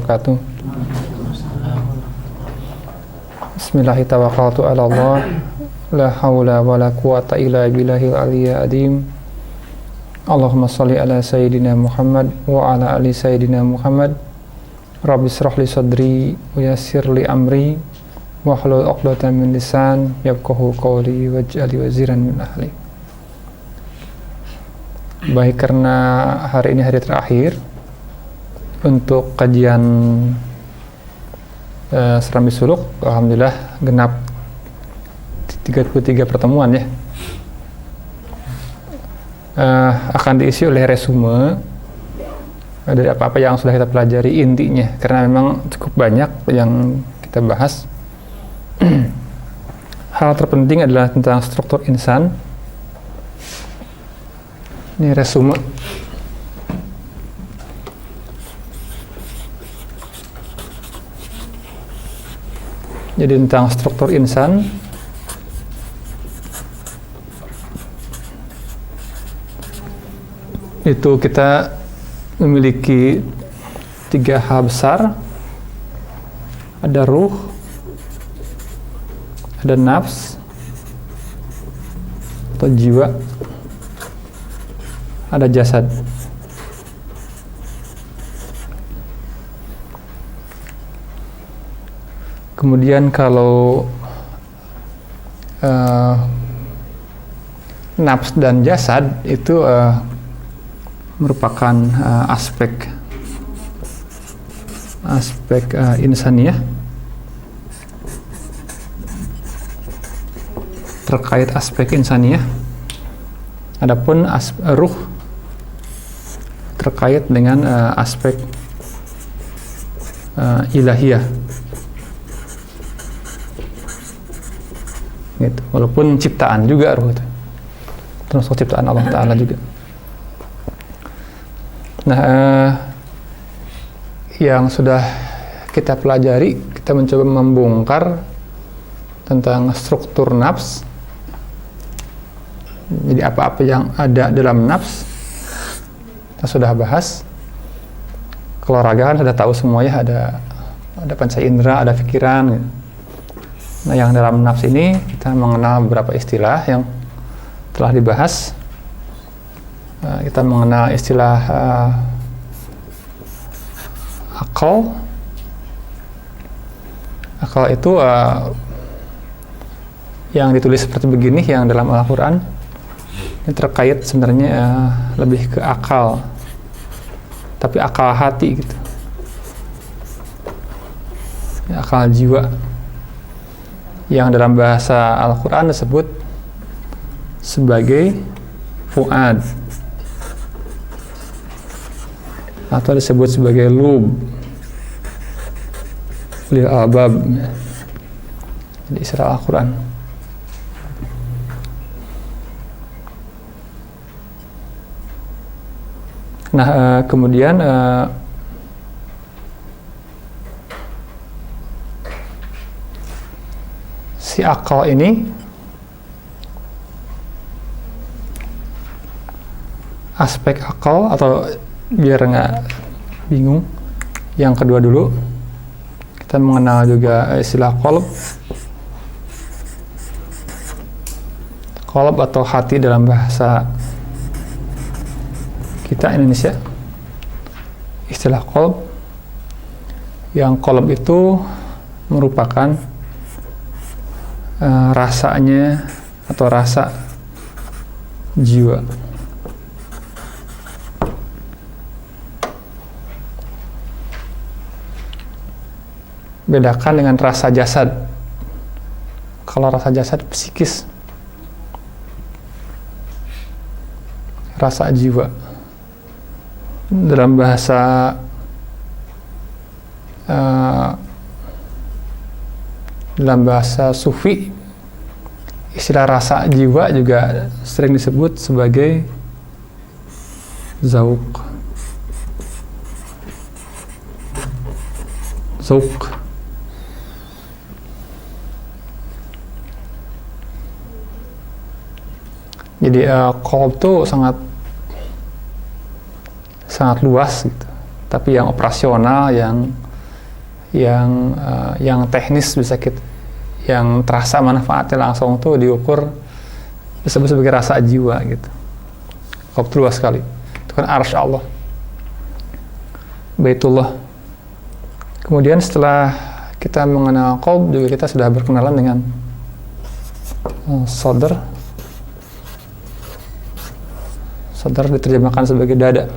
wabarakatuh. Bismillahirrahmanirrahim. La haula wa la quwata illa billahil aliyyil azim. Allahumma shalli ala sayyidina Muhammad wa ala ali sayyidina Muhammad. Rabbi shrah li sadri wa yassir li amri wahlul 'uqdatam min lisan yafqahu qawli waj'al waziran min ahli. Baik, karena hari ini hari terakhir untuk kajian Serambi Suluk, alhamdulillah genap 33 pertemuan ya. Akan diisi oleh resume dari apa-apa yang sudah kita pelajari intinya, karena memang cukup banyak yang kita bahas. Hal terpenting adalah tentang struktur insan. Ini resume. Jadi tentang struktur insan, itu kita memiliki 3 hal besar. Ada ruh, ada nafs atau jiwa, ada jasad. Kemudian kalau nafs dan jasad itu merupakan aspek insaniyah, terkait aspek insaniyah. Adapun ruh terkait dengan aspek ilahiyah. Gitu. Walaupun ciptaan juga ruh itu, termasuk ciptaan Allah Ta'ala juga. Nah, yang sudah kita pelajari, kita mencoba membongkar tentang struktur nafs. Jadi apa-apa yang ada dalam nafs kita sudah bahas. Kalau raga kan sudah tahu semuanya, ada panca indera, ada pikiran gitu. Nah, yang dalam nafs ini kita mengenal beberapa istilah yang telah dibahas. Kita mengenal istilah akal. Akal itu yang ditulis seperti begini, yang dalam Al-Quran. Ini terkait sebenarnya lebih ke akal, tapi akal hati gitu, akal jiwa, yang dalam bahasa Al-Quran disebut sebagai fuad atau disebut sebagai lub lil albab di istilah Al-Quran. Nah, kemudian si akal ini, aspek akal, atau biar nggak bingung, yang kedua dulu kita mengenal juga istilah qalb. Qalb atau hati dalam bahasa kita Indonesia, istilah qalb. Yang qalb itu merupakan rasanya atau rasa jiwa. Bedakan dengan rasa jasad. Kalau rasa jasad psikis, rasa jiwa dalam bahasa sufi, istilah rasa jiwa juga sering disebut sebagai zauq. Jadi qalb itu sangat luas gitu. Tapi yang operasional, yang yang teknis bisa kita, yang terasa manfaatnya langsung tuh diukur disebut sebagai rasa jiwa gitu. Qalb itu luas sekali. Itu kan arsy Allah, Baitullah. Kemudian setelah kita mengenal qalb, juga kita sudah berkenalan dengan sadr. Sadr diterjemahkan sebagai dada.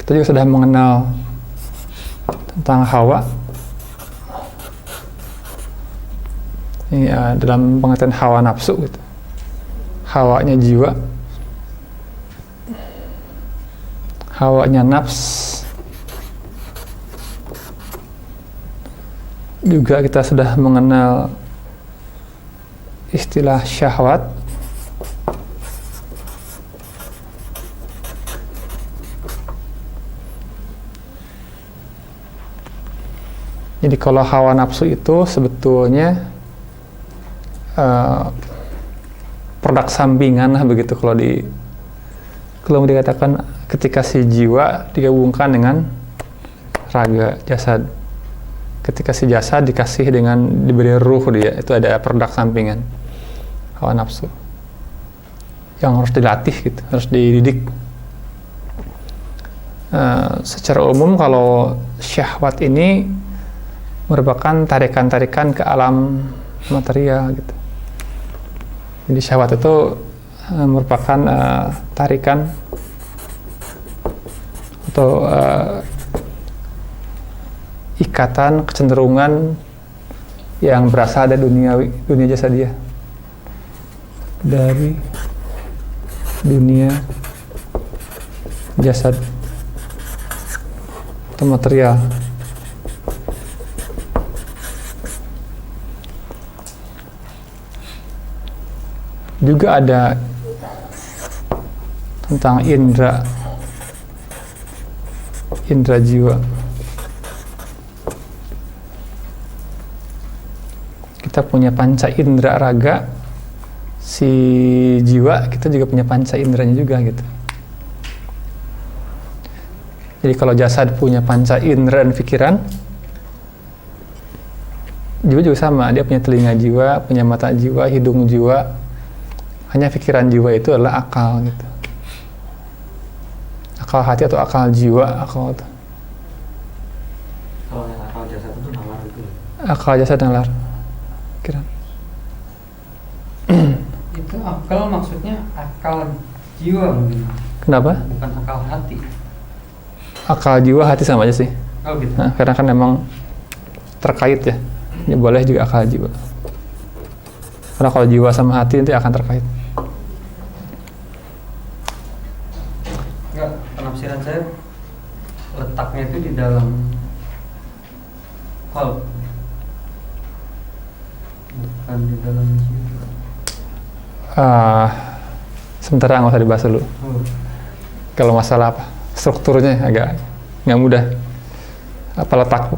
Kita juga sudah mengenal tentang hawa. Ini dalam pengertian hawa nafsu gitu. Hawanya jiwa, hawanya nafs. Juga kita sudah mengenal istilah syahwat. Jadi kalau hawa nafsu itu sebetulnya produk sampingan lah begitu, kalau dikatakan ketika si jiwa digabungkan dengan raga, jasad. Ketika si jasad dikasih diberi ruh, dia itu ada produk sampingan hawa nafsu yang harus dilatih gitu, harus dididik. Secara umum kalau syahwat ini merupakan tarikan-tarikan ke alam material gitu. Jadi syahwat itu merupakan tarikan atau ikatan, kecenderungan yang berasal dari dunia jasadiah, dari dunia jasad atau material. Juga ada tentang indra jiwa. Kita punya panca indra raga, si jiwa kita juga punya panca indranya juga gitu. Jadi kalau jasad punya panca indra dan pikiran, jiwa juga sama, dia punya telinga jiwa, punya mata jiwa, hidung jiwa. Hanya pikiran jiwa itu adalah akal gitu. Akal hati atau akal jiwa, akal itu. Kalau yang akal jasad itu nalar itu. Akal jasad nalar. Pikiran. Itu akal maksudnya akal jiwa mungkin. Kenapa? Bukan akal hati. Akal jiwa hati sama aja sih. Oh gitu. Nah, karena kan memang terkait ya. Ini boleh juga akal jiwa. Karena kalau jiwa sama hati nanti akan terkait. Enggak, penafsiran saya letaknya itu di dalam qalb, bukan di dalam jiwa. Sementara nggak usah dibahas dulu. Kalau masalah apa strukturnya agak nggak mudah. Apa letak?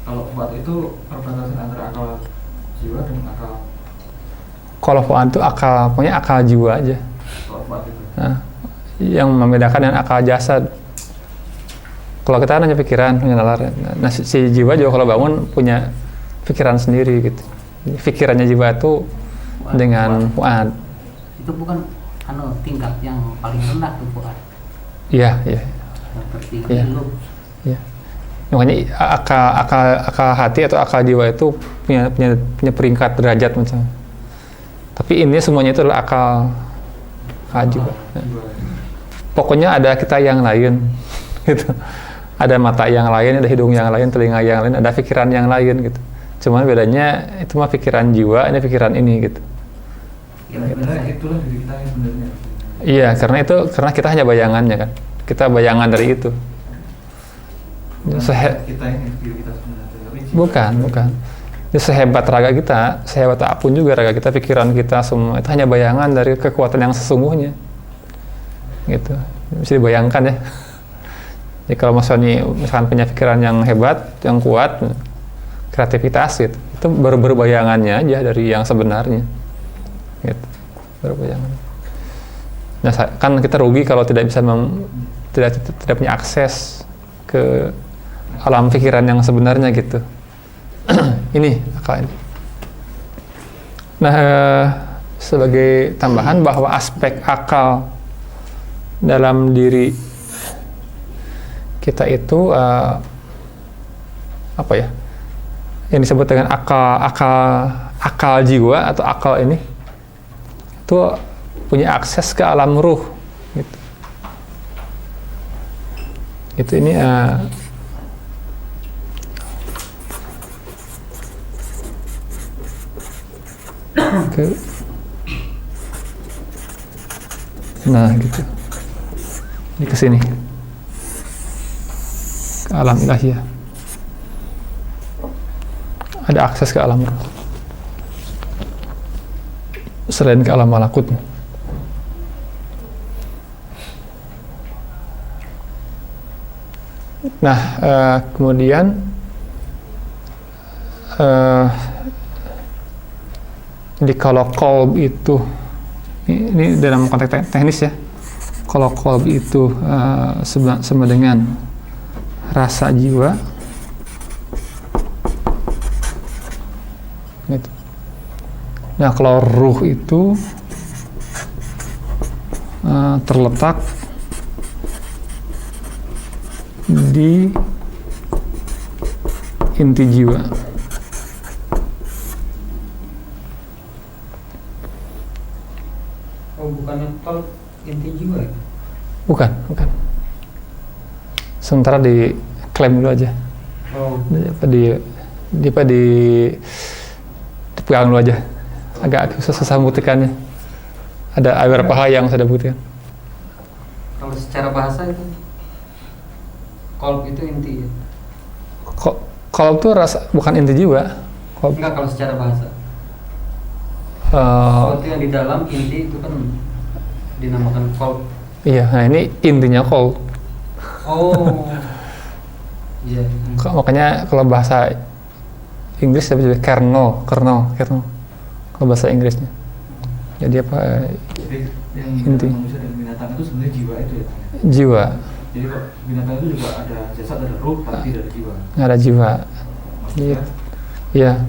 Kalau fuad itu perbatasan antara akal jiwa dan akal. Kalau fuad itu akal, punya akal jiwa aja. Kalau fuad itu. Nah, yang membedakan dengan akal jasad. Kalau kita hanya pikiran, punya nalar. Nah, si jiwa juga kalau bangun punya pikiran sendiri gitu. Pikirannya jiwa itu dengan fuad. Itu bukan tingkat yang paling rendah tuh fuad. Iya, iya. Yang tertinggi Iya. lu. Iya. Makanya akal hati atau akal jiwa itu punya peringkat derajat macam. Tapi ini semuanya itu adalah akal jiwa. Pokoknya ada kita yang lain, gitu. Ada mata yang lain, ada hidung yang lain, telinga yang lain, ada pikiran yang lain, gitu. Cuman bedanya itu mah pikiran jiwa, ini pikiran ini, gitu. Ya, Sebenarnya itulah diri kita yang sebenarnya. Iya, karena kita hanya bayangannya kan. Kita bayangan dari itu. Kita ini diri kita sebenarnya. Bukan. Jadi sehebat raga kita, sehebat apapun juga raga kita, pikiran kita semua itu hanya bayangan dari kekuatan yang sesungguhnya. Gitu. Bisa dibayangkan ya. Jadi kalau misalkan punya pikiran yang hebat, yang kuat, kreativitas gitu, itu baru bayangannya aja dari yang sebenarnya. Gitu. Baru bayangan. Nah, kan kita rugi kalau tidak bisa tidak punya akses ke alam pikiran yang sebenarnya gitu. Ini akal ini. Nah, sebagai tambahan bahwa aspek akal dalam diri kita itu apa ya? Yang disebut dengan akal jiwa atau akal ini itu punya akses ke alam ruh gitu. Itu ini nah gitu. Ini ke sini. Ke alam ilahiyah. Ada akses ke alam ruh. Selain ke alam malakut. Nah, kemudian jadi kalau qalb itu ini dalam konteks teknis ya. Kalau qalb itu sama dengan rasa jiwa, gitu. Nah, kalau ruh itu terletak di inti jiwa. Oh, bukannya qalb inti jiwa ya? Bukan. Sementara diklaim dulu aja. Oh. Dipegang dulu aja. Agak susah membuktikannya. Ada beberapa hal yang sudah buktikan. Kalau secara bahasa itu qalb itu inti ya? Qalb itu rasa, bukan inti jiwa. Enggak, kalau secara bahasa. Qalb itu yang di dalam, inti itu kan dinamakan qalb. Iya, nah ini intinya qalb. Oh. Iya. Makanya kalau bahasa Inggris disebut kernel. Kalau bahasa Inggrisnya. Jadi apa? Jadi yang inti manusia dan binatang itu sebenarnya jiwa itu ya? Jiwa. Jadi kok binatang itu juga ada jasad, ada ruh, tapi tidak ada jiwa. Nggak ada jiwa. Maksudnya? Iya.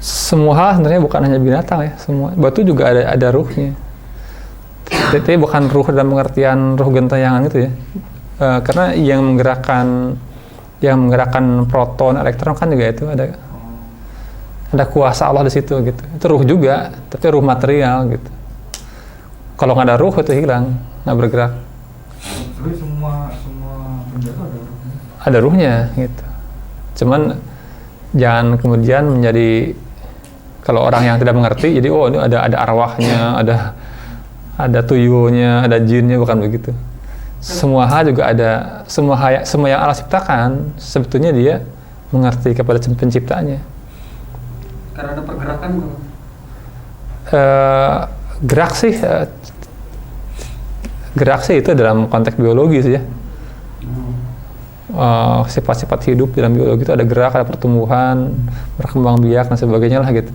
Semua hal sebenarnya bukan hanya binatang ya. Semua batu juga ada ruhnya. Tapi bukan ruh dalam pengertian ruh gentayangan itu ya. Karena yang menggerakkan proton, elektron kan juga itu ada kuasa Allah di situ gitu. Itu ruh juga, tapi ruh material gitu. Kalau nggak ada ruh itu hilang, nggak bergerak. Jadi semua benda itu ada ruhnya. Ada ruhnya gitu. Cuman jangan kemudian menjadi, kalau orang yang tidak mengerti, jadi ini ada arwahnya, ada tuyulnya, ada jinnya, bukan begitu. Semua hal juga ada, semua yang Allah ciptakan sebetulnya dia mengerti kepada penciptanya. Karena ada pergerakan bukan? Gerak sih itu dalam konteks biologi sih ya. Sifat-sifat hidup dalam biologi itu ada gerak, ada pertumbuhan, berkembang biak dan sebagainya lah gitu.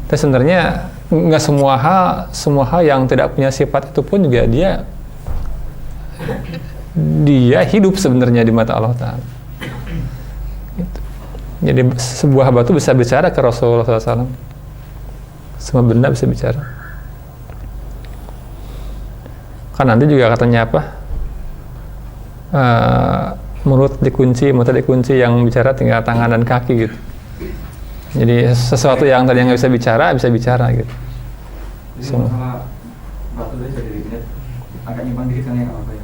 Tapi sebenarnya nggak semua hal yang tidak punya sifat itu pun juga dia hidup sebenarnya di mata Allah Ta'ala. Gitu. Jadi sebuah batu bisa bicara ke Rasulullah SAW. Semua benda bisa bicara. Kan nanti juga katanya apa? Mulut dikunci, mata dikunci, yang bicara tinggal tangan dan kaki gitu. Jadi sesuatu yang tadi nggak bisa bicara gitu. Jadi masalah batu tadi saya dilihat agak nyimpang dikit kan ya apa ya?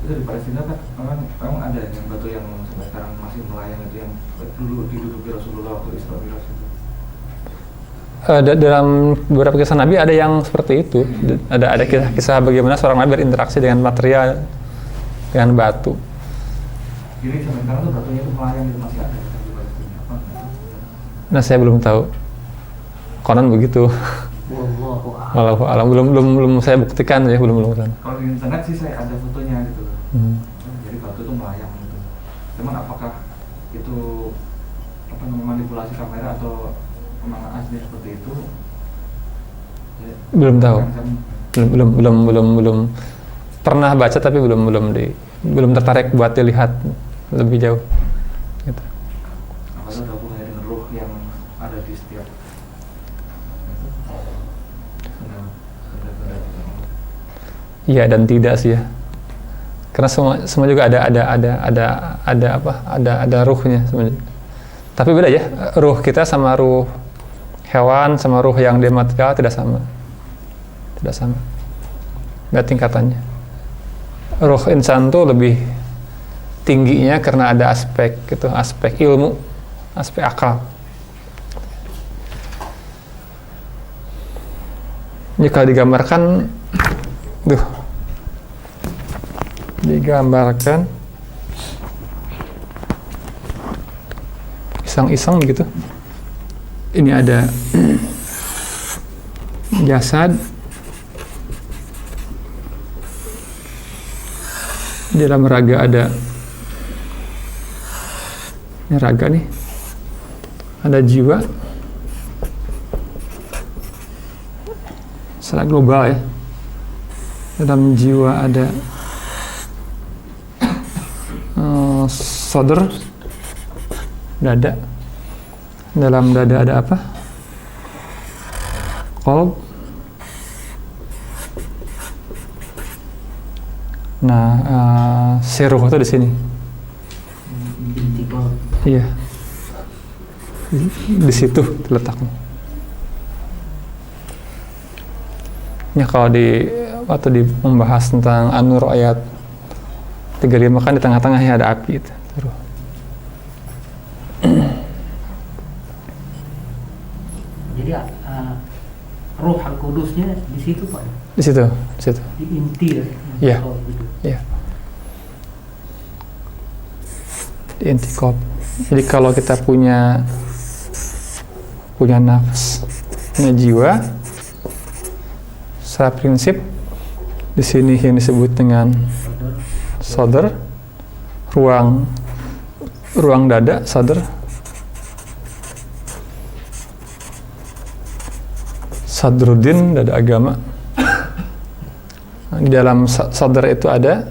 Itu di Palestina kan memang ada yang batu yang sampai sekarang masih melayang itu yang dulu diduduki Rasulullah waktu Isra Mi'raj itu. Dalam beberapa kisah Nabi ada yang seperti itu. Ada kisah bagaimana seorang Nabi berinteraksi dengan material, dengan batu. Jadi sampai sekarang tuh batunya itu melayang itu masih ada di Palestina. Nah, saya belum tahu. Konon begitu. Wallahu a'lam. Belum saya buktikan ya, belum. Kalau di internet sih saya ada fotonya gitu. tuh melayang gitu. Cuman apakah itu manipulasi kamera atau memang asli seperti itu? Ya, belum tahu. Belum pernah baca tapi belum tertarik buat dilihat lebih jauh. Gitu. Apakah ada hubungannya dengan ruh yang ada di setiap iya dan tidak sih ya, karena semua juga ada ruhnya sebenarnya. Tapi beda ya, ruh kita sama ruh hewan sama ruh yang di material tidak sama, beda tingkatannya. Ruh insan tuh lebih tingginya karena ada aspek ilmu, aspek akal. Ini kalau digambarkan iseng-iseng begitu. Ini ada jasad, di dalam raga ada, ini raga nih, ada jiwa secara global ya. Dalam jiwa ada sodr, dada. Dalam dada ada apa? Qalb. Nah, si ruh itu di sini. Iya. Di situ letaknya. Ya kalau waktu membahas tentang An-Nur ayat 35 kan di tengah-tengahnya ada api itu. Jadi Ruh Al-Qudusnya di situ Pak? Di situ. Di inti ya? Iya. Iya. Di inti qalb. Jadi kalau kita punya nafs, punya jiwa, secara prinsip di sini yang disebut dengan sodr, ruang dada, sodr. Sadruddin, dada agama. Di dalam sodr itu ada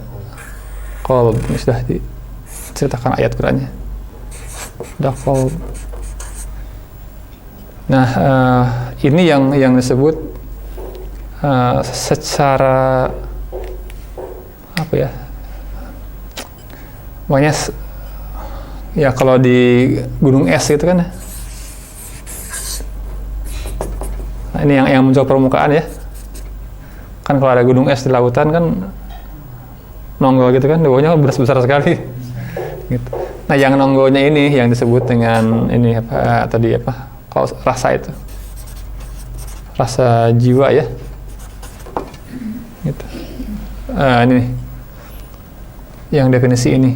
qalb, ini sudah diceritakan ayat Qur'annya. Ada qalb. Nah, ini yang disebut secara apa ya? Makanya ya kalau di gunung es gitu kan ya. Nah, ini yang muncul permukaan ya. Kan kalau ada gunung es di lautan kan nonggol gitu kan, di bawahnya besar sekali. Gitu. Nah, yang nonggolnya ini yang disebut dengan ini apa tadi apa? Kalau rasa itu. Rasa jiwa ya. Gitu. Ini nih. Yang definisi ini.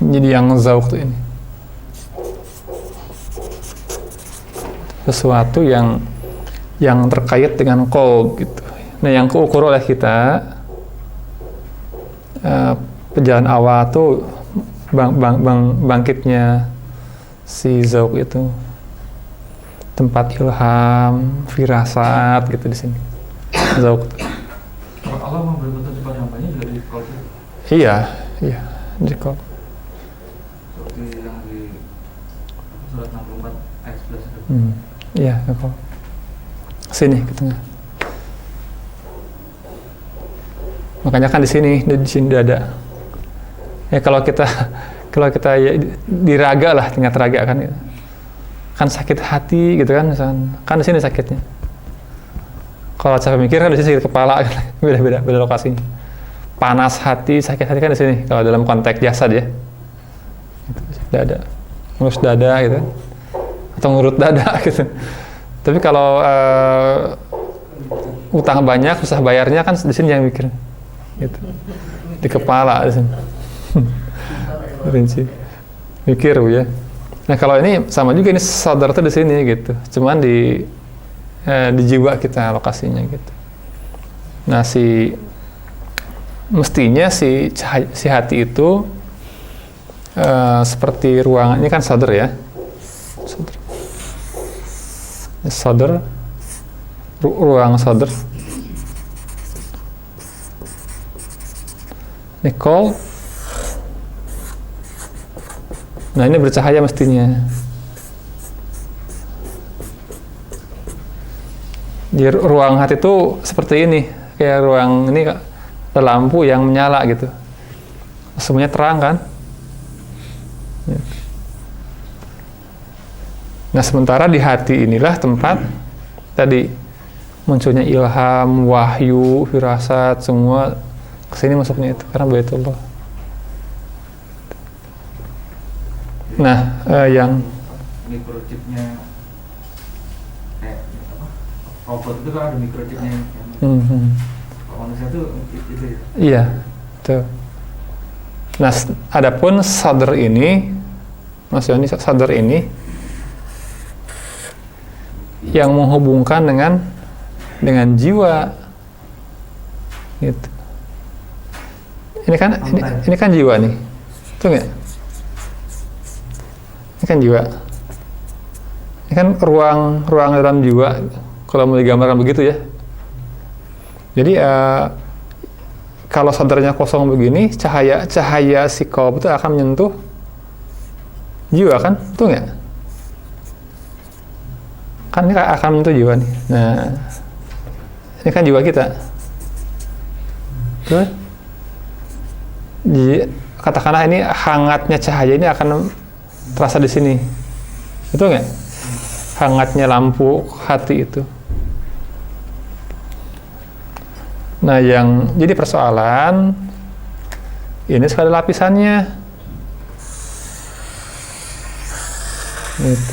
Jadi yang zauq itu ini. Sesuatu yang terkait dengan qalb gitu. Nah, yang keukur oleh kita perjalanan awal tuh bangkitnya si zauq itu. Tempat ilham, firasat gitu di sini. Zauq. Allah memberi bentuk kepada hambanya juga di qalb. Iya, di qalb. Seperti yang di surat 64 ayat 11 itu. Iya, di qalb. Sini ke tengah. Makanya kan di sini dada. Ya kalau kita ya, di raga lah, tingkat raga kan gitu. Kan sakit hati gitu kan, misalkan. Kan di sini sakitnya. Kalau capek mikir kan di sini sakit kepala, beda lokasinya. Panas hati, sakit hati kan di sini. Kalau dalam konteks jasad ya, dada, ngurus dada gitu, atau ngurut dada gitu. Tapi kalau utang banyak, susah bayarnya kan di sini yang mikir, gitu. Di kepala di sini. Rinci, mikir ya. Nah kalau ini sama juga, ini sadar tuh di sini gitu, cuman di jiwa kita lokasinya gitu. Nah si mestinya si hati itu seperti ruang, ini kan sadar ya, sadar, ruang sadar, ini kol. Nah ini bercahaya mestinya. Di ruang hati itu seperti ini, kayak ruang ini ada lampu yang menyala gitu. Semuanya terang kan? Nah sementara di hati inilah tempat tadi munculnya ilham, wahyu, firasat, semua kesini masuknya itu karena Baitullah. Nah yang microchipnya kayak apa? Robot itu kan ada microchipnya yang kalau manusia tuh itu ya? Iya, tuh. Nah, adapun sadar ini, Mas Yoni, sadar ini yang menghubungkan dengan jiwa, gitu. Ini kan jiwa nih, tuh nggak? Ini kan jiwa. Ini kan ruang dalam jiwa, kalau mau digambarkan begitu ya. Jadi kalau sadarnya kosong begini, cahaya si kolb itu akan menyentuh jiwa kan, tuh nggak? Kan ini akan menyentuh jiwa nih. Nah, ini kan jiwa kita. Tuh. Katakanlah ini hangatnya cahaya ini akan terasa di sini, betul nggak? Hangatnya lampu hati itu. Nah, yang jadi persoalan ini sekali lapisannya. Gitu.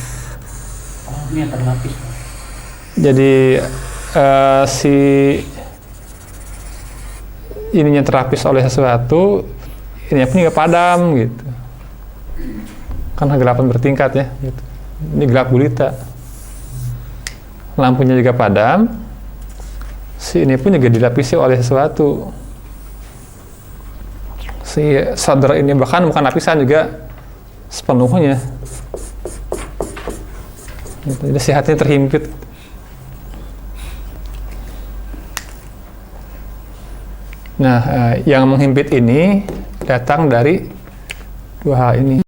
Oh, ini yang terlapis. Jadi si ininya terlapis oleh sesuatu, ini pun nggak padam gitu. Kan kegelapan bertingkat ya. Gitu. Ini gelap gulita. Lampunya juga padam. Si ini pun juga dilapisi oleh sesuatu. Si sadar ini bahkan bukan lapisan juga sepenuhnya. Jadi si hatinya terhimpit. Nah, yang menghimpit ini datang dari dua hal ini.